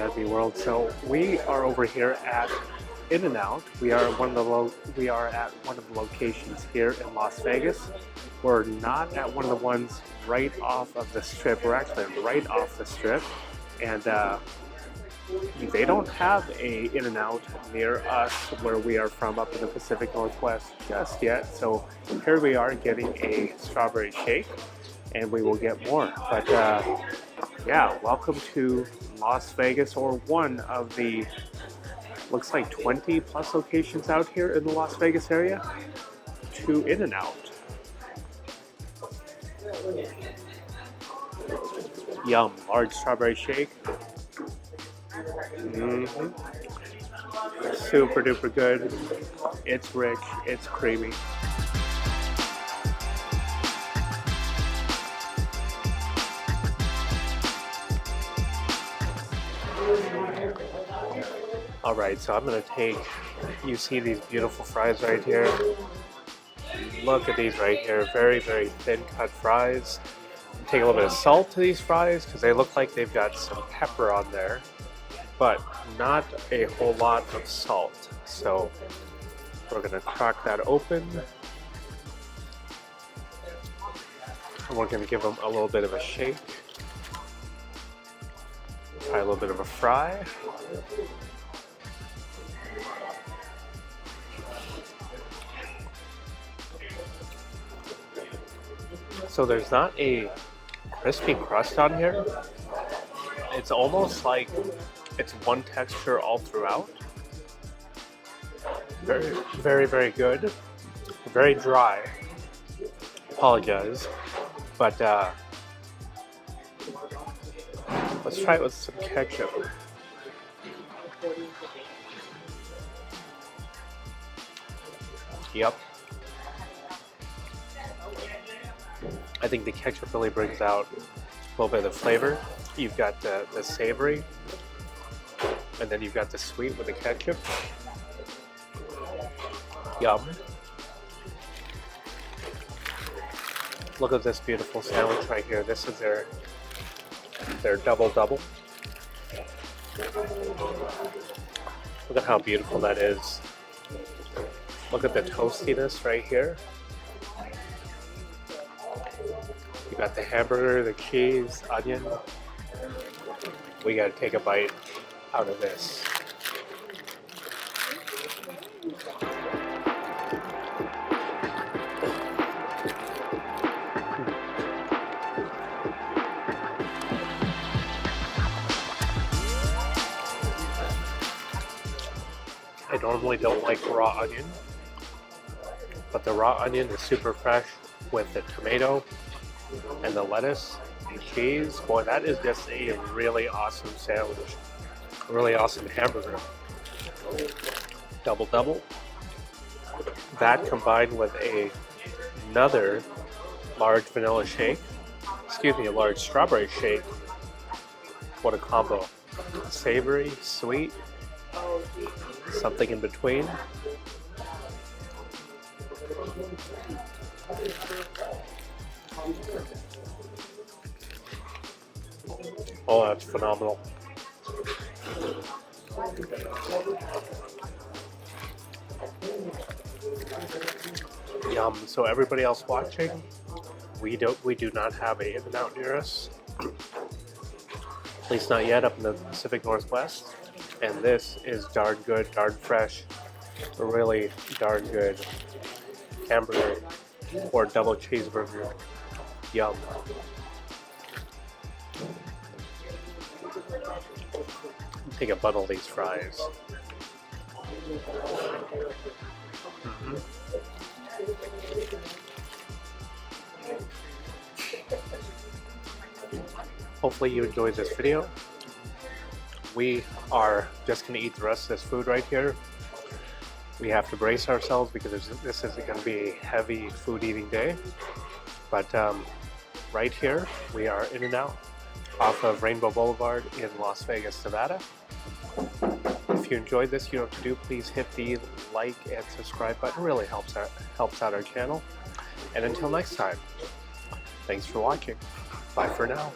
that'd be world. So we are over here at In-N-Out. We are at one of the locations here in Las Vegas. We're not at one of the ones right off of the strip. We're actually right off the strip, and they don't have a In-N-Out near us where we are from up in the Pacific Northwest just yet. So here we are getting a strawberry shake, and we will get more. But yeah, welcome to Las Vegas, or one of the, looks like 20 plus locations out here in the Las Vegas area, to In-N-Out. Yum, large strawberry shake. Super duper good. It's rich, it's creamy. All right, so I'm gonna take, you see these beautiful fries right here. Look at these right here, very, very thin cut fries. Take a little bit of salt to these fries because they look like they've got some pepper on there, but not a whole lot of salt. So we're gonna crack that open. And we're gonna give them a little bit of a shake. Try a little bit of a fry. So there's not a crispy crust on here. It's almost like it's one texture all throughout. Very, very, very good. Very dry. Apologize. But let's try it with some ketchup. Yep. I think the ketchup really brings out a little bit of the flavor. You've got the savory, and then you've got the sweet with the ketchup. Yum. Look at this beautiful sandwich right here. This is their double-double. Look at how beautiful that is. Look at the toastiness right here. You got the hamburger, the cheese, onion. We gotta take a bite out of this. I normally don't like raw onion, but the raw onion is super fresh with the tomato and the lettuce and cheese. Boy, that is just a really awesome sandwich. A really awesome hamburger. Double-double. That combined with another large vanilla shake. Excuse me, a large strawberry shake. What a combo. Savory, sweet, something in between. Oh, that's phenomenal. Yum. So everybody else watching, we do not have a In-N-Out near us. At least not yet up in the Pacific Northwest. And this is darn good, darn fresh, really darn good hamburger or double cheeseburger. Yum. Take a bundle of these fries. Hopefully you enjoyed this video. We are just going to eat the rest of this food right here. We have to brace ourselves because this is going to be a heavy food eating day. But right here, we are In-N-Out off of Rainbow Boulevard in Las Vegas, Nevada. If you enjoyed this, you know what to do. Please hit the like and subscribe button. It really helps out our channel. And until next time, thanks for watching. Bye for now.